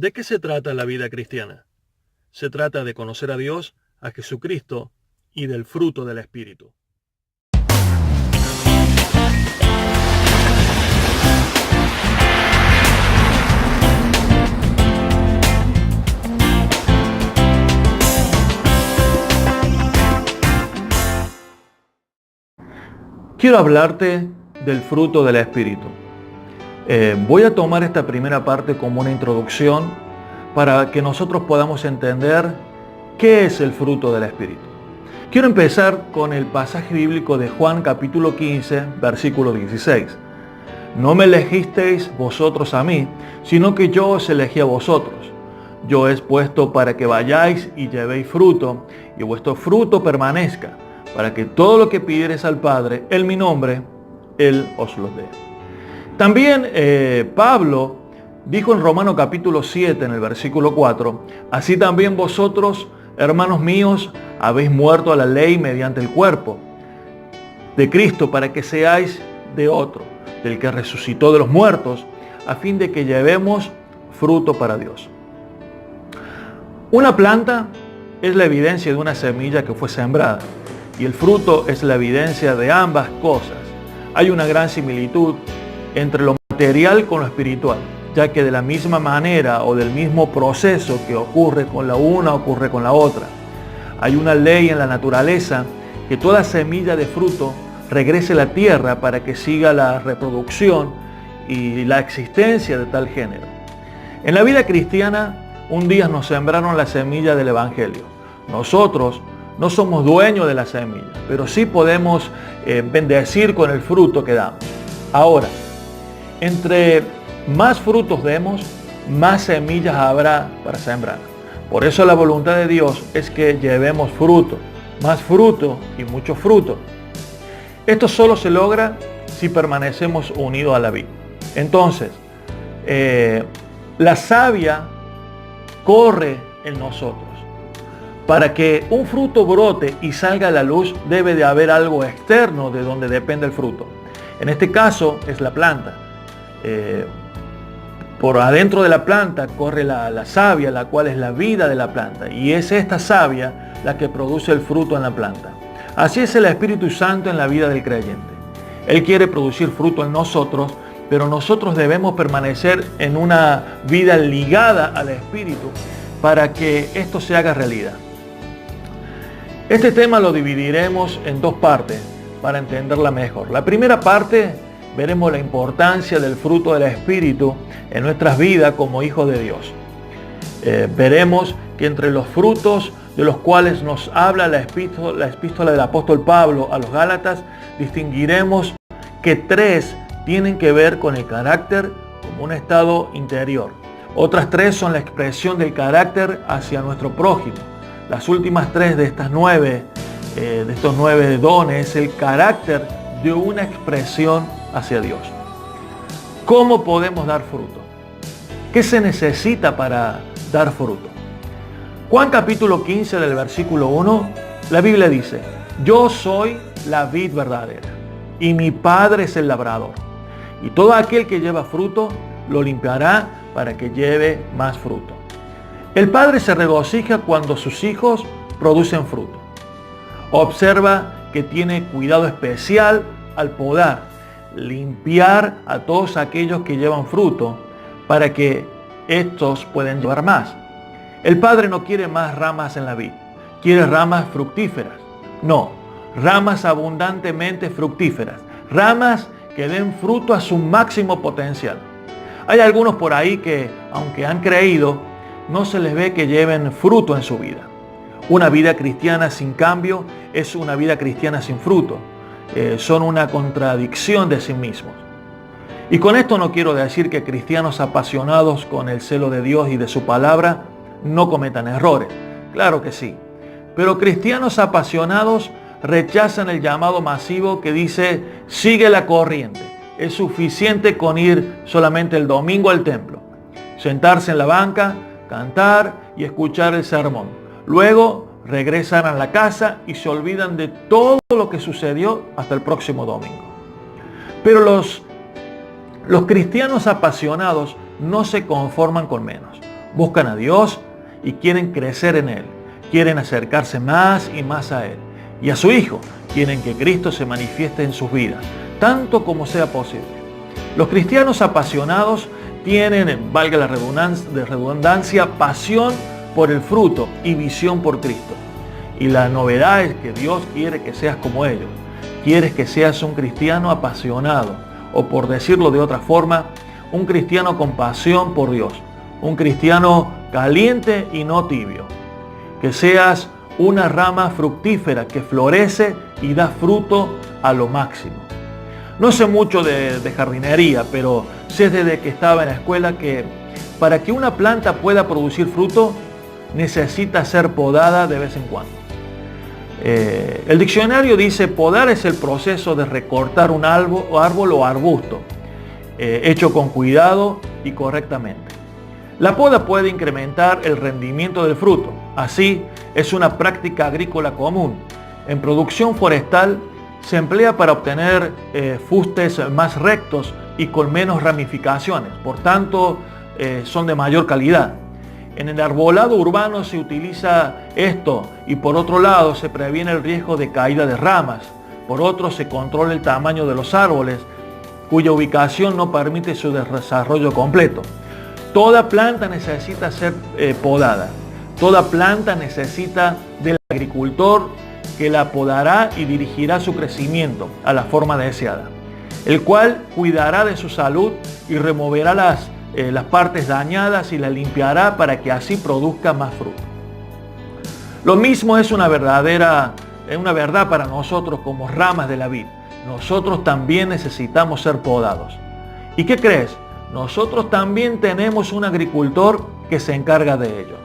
¿De qué se trata la vida cristiana? Se trata de conocer a Dios, a Jesucristo y del fruto del Espíritu. Quiero hablarte del fruto del Espíritu. Voy a tomar esta primera parte como una introducción para que nosotros podamos entender qué es el fruto del Espíritu. Quiero empezar con el pasaje bíblico de Juan capítulo 15, versículo 16. No me elegisteis vosotros a mí, sino que yo os elegí a vosotros. Yo os he puesto para que vayáis y llevéis fruto, y vuestro fruto permanezca, para que todo lo que pidiereis al Padre en mi nombre, Él os lo dé. También Pablo dijo en Romanos capítulo 7, en el versículo 4, así también vosotros, hermanos míos, habéis muerto a la ley mediante el cuerpo de Cristo, para que seáis de otro, del que resucitó de los muertos, a fin de que llevemos fruto para Dios. Una planta es la evidencia de una semilla que fue sembrada, y el fruto es la evidencia de ambas cosas. Hay una gran similitud entre lo material con lo espiritual, ya que de la misma manera o del mismo proceso que ocurre con la una, ocurre con la otra. Hay una ley en la naturaleza que toda semilla de fruto regrese a la tierra para que siga la reproducción y la existencia de tal género. En la vida cristiana, un día nos sembraron la semilla del Evangelio. Nosotros no somos dueños de la semilla, pero sí podemos bendecir con el fruto que damos. Ahora, entre más frutos demos, más semillas habrá para sembrar. Por eso la voluntad de Dios es que llevemos fruto, más fruto y mucho fruto. Esto solo se logra si permanecemos unidos a la vid. Entonces, la savia corre en nosotros. Para que un fruto brote y salga a la luz, debe de haber algo externo de donde depende el fruto. En este caso es la planta. Por adentro de la planta corre la savia, la cual es la vida de la planta. Y es esta savia la que produce el fruto en la planta. Así es el Espíritu Santo en la vida del creyente. Él quiere producir fruto en nosotros, pero nosotros debemos permanecer en una vida ligada al Espíritu para que esto se haga realidad. Este tema lo dividiremos en dos partes para entenderla mejor. La primera parte veremos la importancia del fruto del Espíritu en nuestras vidas como hijos de Dios. Veremos que entre los frutos de los cuales nos habla la epístola del apóstol Pablo a los Gálatas, distinguiremos que 3 tienen que ver con el carácter como un estado interior. Otras 3 son la expresión del carácter hacia nuestro prójimo. Las últimas 3 de estos 9 dones es el carácter de una expresión hacia Dios. ¿Cómo podemos dar fruto? ¿Qué se necesita para dar fruto? Juan capítulo 15 del versículo 1, la Biblia dice, yo soy la vid verdadera y mi Padre es el labrador. Y todo aquel que lleva fruto lo limpiará para que lleve más fruto. El Padre se regocija cuando sus hijos producen fruto. Observa que tiene cuidado especial al podar, limpiar a todos aquellos que llevan fruto para que estos puedan llevar más. El Padre no quiere más ramas en la vid, quiere ramas fructíferas. No, ramas abundantemente fructíferas, ramas que den fruto a su máximo potencial. Hay algunos por ahí que, aunque han creído, no se les ve que lleven fruto en su vida. Una vida cristiana sin cambio es una vida cristiana sin fruto. Son una contradicción de sí mismos. Y con esto no quiero decir que cristianos apasionados con el celo de Dios y de su palabra no cometan errores. Claro que sí. Pero cristianos apasionados rechazan el llamado masivo que dice, sigue la corriente. Es suficiente con ir solamente el domingo al templo, sentarse en la banca, cantar y escuchar el sermón. Luego regresan a la casa y se olvidan de todo lo que sucedió hasta el próximo domingo. Pero los cristianos apasionados no se conforman con menos. buscan a Dios y quieren crecer en Él. Quieren acercarse más y más a Él y a su Hijo. Quieren que Cristo se manifieste en sus vidas, tanto como sea posible. Los cristianos apasionados tienen, valga la redundancia, pasión por el fruto y visión por Cristo. Y la novedad es que Dios quiere que seas como ellos. Quieres que seas un cristiano apasionado, o por decirlo de otra forma, un cristiano con pasión por Dios. Un cristiano caliente y no tibio. Que seas una rama fructífera que florece y da fruto a lo máximo. No sé mucho de jardinería, pero sé desde que estaba en la escuela que para que una planta pueda producir fruto, necesita ser podada de vez en cuando. El diccionario dice: podar es el proceso de recortar un árbol o arbusto, hecho con cuidado y correctamente. La poda puede incrementar el rendimiento del fruto. Así, es una práctica agrícola común. En producción forestal se emplea para obtener fustes más rectos y con menos ramificaciones. Por tanto, son de mayor calidad. En el arbolado urbano se utiliza esto y por otro lado se previene el riesgo de caída de ramas. Por otro, se controla el tamaño de los árboles cuya ubicación no permite su desarrollo completo. Toda planta necesita ser podada. Toda planta necesita del agricultor que la podará y dirigirá su crecimiento a la forma deseada, el cual cuidará de su salud y removerá las partes dañadas y las limpiará para que así produzca más fruto. Lo mismo es una verdad para nosotros como ramas de la vid. Nosotros también necesitamos ser podados. ¿Y qué crees? Nosotros también tenemos un agricultor que se encarga de ello.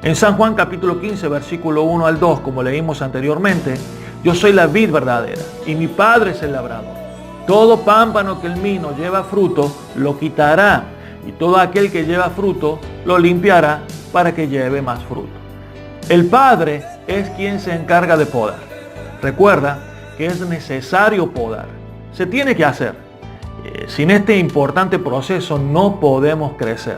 En San Juan capítulo 15, versículo 1 al 2, como leímos anteriormente, yo soy la vid verdadera y mi Padre es el labrador. Todo pámpano que en mí no lleva fruto, lo quitará, y todo aquel que lleva fruto, lo limpiará para que lleve más fruto. El Padre es quien se encarga de podar. Recuerda que es necesario podar. Se tiene que hacer. Sin este importante proceso no podemos crecer.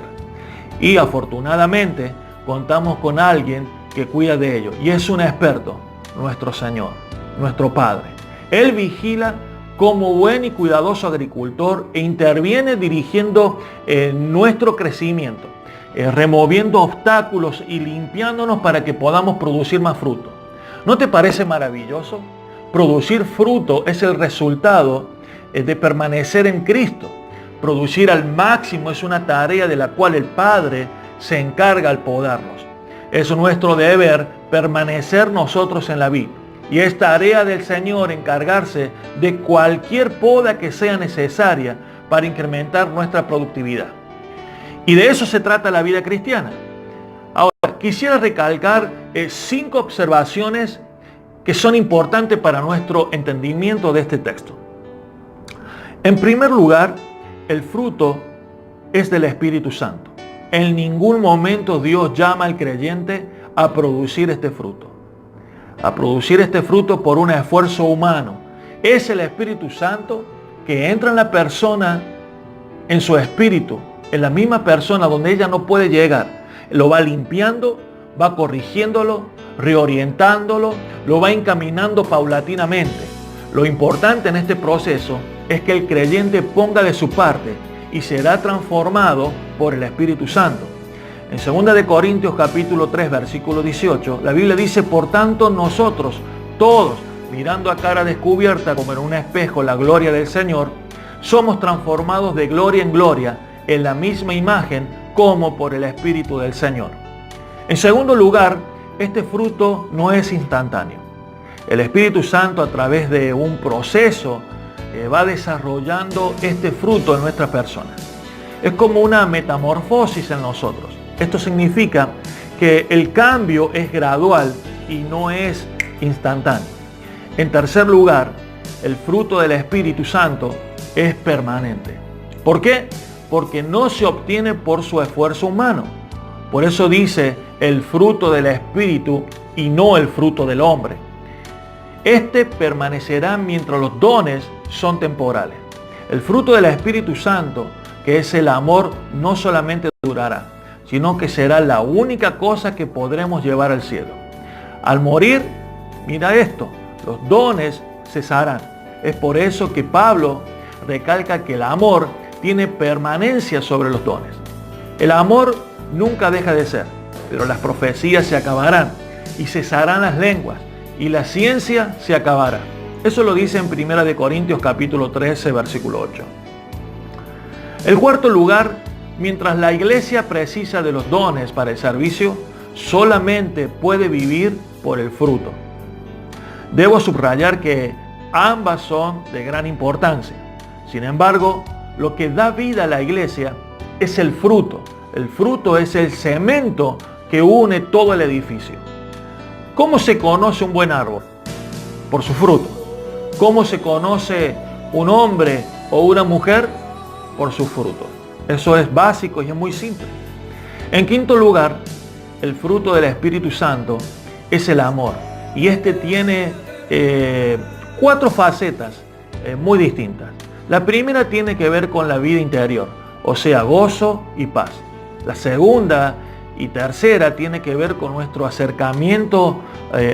Y afortunadamente contamos con alguien que cuida de ello. Y es un experto, nuestro Señor, nuestro Padre. Él vigila como buen y cuidadoso agricultor e interviene dirigiendo nuestro crecimiento, removiendo obstáculos y limpiándonos para que podamos producir más fruto. ¿No te parece maravilloso? Producir fruto es el resultado de permanecer en Cristo. Producir al máximo es una tarea de la cual el Padre se encarga al podarnos. Es nuestro deber permanecer nosotros en la vid. Y es tarea del Señor encargarse de cualquier poda que sea necesaria para incrementar nuestra productividad. Y de eso se trata la vida cristiana. Ahora, quisiera recalcar 5 observaciones que son importantes para nuestro entendimiento de este texto. En primer lugar, el fruto es del Espíritu Santo. En ningún momento Dios llama al creyente a producir este fruto. A producir este fruto por un esfuerzo humano. Es el Espíritu Santo que entra en la persona, en su espíritu, en la misma persona donde ella no puede llegar. Lo va limpiando, va corrigiéndolo, reorientándolo, lo va encaminando paulatinamente. Lo importante en este proceso es que el creyente ponga de su parte y será transformado por el Espíritu Santo. En 2 Corintios capítulo 3, versículo 18, la Biblia dice: por tanto nosotros, todos, mirando a cara descubierta como en un espejo la gloria del Señor, somos transformados de gloria en gloria en la misma imagen como por el Espíritu del Señor. En segundo lugar, este fruto no es instantáneo. El Espíritu Santo, a través de un proceso, va desarrollando este fruto en nuestra persona. Es como una metamorfosis en nosotros. Esto significa que el cambio es gradual y no es instantáneo. En tercer lugar, el fruto del Espíritu Santo es permanente. ¿Por qué? Porque no se obtiene por su esfuerzo humano. Por eso dice el fruto del Espíritu y no el fruto del hombre. Este permanecerá mientras los dones son temporales. El fruto del Espíritu Santo, que es el amor, no solamente durará, sino que será la única cosa que podremos llevar al cielo. Al morir, mira esto, los dones cesarán. Es por eso que Pablo recalca que el amor tiene permanencia sobre los dones. El amor nunca deja de ser, pero las profecías se acabarán y cesarán las lenguas y la ciencia se acabará. Eso lo dice en 1 Corintios capítulo 13, versículo 8. El cuarto lugar, mientras la iglesia precisa de los dones para el servicio, solamente puede vivir por el fruto. Debo subrayar que ambas son de gran importancia. Sin embargo, lo que da vida a la iglesia es el fruto. El fruto es el cemento que une todo el edificio. ¿Cómo se conoce un buen árbol? Por su fruto. ¿Cómo se conoce un hombre o una mujer? Por sus frutos. Eso es básico y es muy simple. En quinto lugar, el fruto del Espíritu Santo es el amor. Y este tiene 4 facetas muy distintas. La primera tiene que ver con la vida interior, o sea, gozo y paz. La segunda y tercera tiene que ver con nuestro acercamiento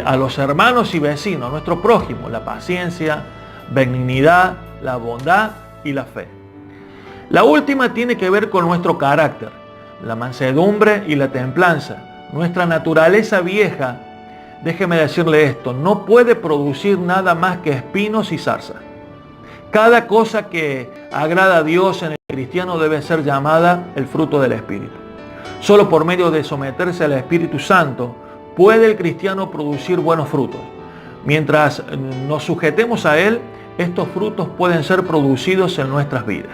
a los hermanos y vecinos, a nuestro prójimo, la paciencia, benignidad, la bondad y la fe. La última tiene que ver con nuestro carácter, la mansedumbre y la templanza. Nuestra naturaleza vieja, déjeme decirle esto, no puede producir nada más que espinos y zarza. Cada cosa que agrada a Dios en el cristiano debe ser llamada el fruto del Espíritu. Solo por medio de someterse al Espíritu Santo puede el cristiano producir buenos frutos. Mientras nos sujetemos a Él, estos frutos pueden ser producidos en nuestras vidas.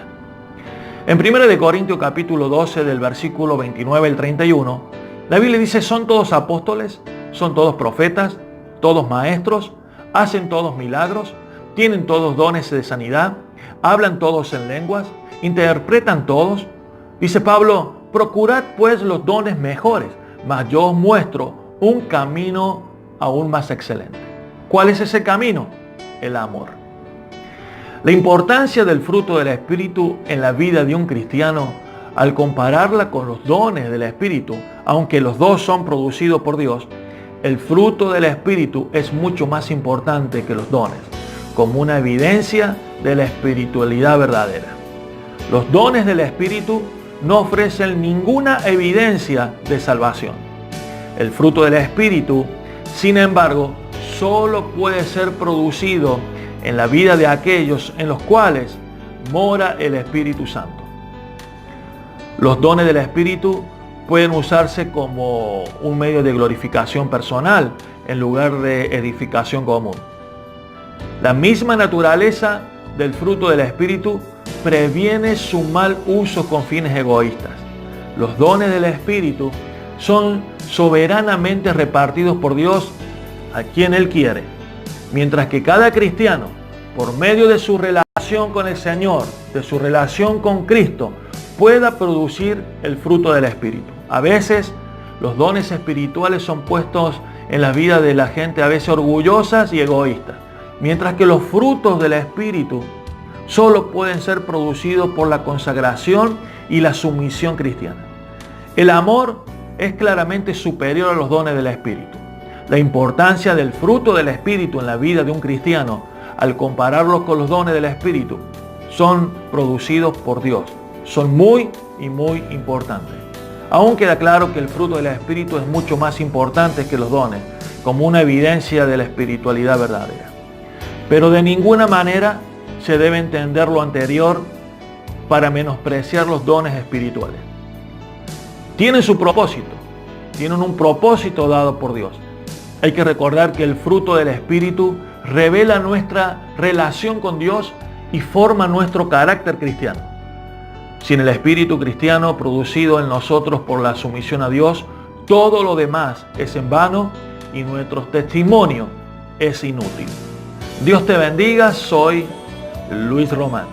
En 1 Corintios capítulo 12 del versículo 29 al 31, la Biblia dice, ¿son todos apóstoles? ¿Son todos profetas? ¿Todos maestros? ¿Hacen todos milagros? ¿Tienen todos dones de sanidad? ¿Hablan todos en lenguas? ¿Interpretan todos? Dice Pablo, procurad pues los dones mejores, mas yo os muestro un camino aún más excelente. ¿Cuál es ese camino? El amor. La importancia del fruto del Espíritu en la vida de un cristiano, al compararla con los dones del Espíritu, aunque los dos son producidos por Dios, el fruto del Espíritu es mucho más importante que los dones, como una evidencia de la espiritualidad verdadera. Los dones del Espíritu no ofrecen ninguna evidencia de salvación. El fruto del Espíritu, sin embargo, solo puede ser producido en la vida de aquellos en los cuales mora el Espíritu Santo. Los dones del Espíritu pueden usarse como un medio de glorificación personal en lugar de edificación común. La misma naturaleza del fruto del Espíritu previene su mal uso con fines egoístas. Los dones del Espíritu son soberanamente repartidos por Dios a quien Él quiere, mientras que cada cristiano, por medio de su relación con el Señor, de su relación con Cristo, pueda producir el fruto del Espíritu. A veces los dones espirituales son puestos en la vida de la gente a veces orgullosas y egoístas, mientras que los frutos del Espíritu solo pueden ser producidos por la consagración y la sumisión cristiana. El amor es claramente superior a los dones del Espíritu. La importancia del fruto del Espíritu en la vida de un cristiano, al compararlos con los dones del Espíritu, son producidos por Dios. Son muy importantes. Aún queda claro que el fruto del Espíritu es mucho más importante que los dones, como una evidencia de la espiritualidad verdadera. Pero de ninguna manera se debe entender lo anterior para menospreciar los dones espirituales. Tienen su propósito, tienen un propósito dado por Dios. Hay que recordar que el fruto del Espíritu revela nuestra relación con Dios y forma nuestro carácter cristiano. Sin el Espíritu cristiano producido en nosotros por la sumisión a Dios, todo lo demás es en vano y nuestro testimonio es inútil. Dios te bendiga, soy Luis Román.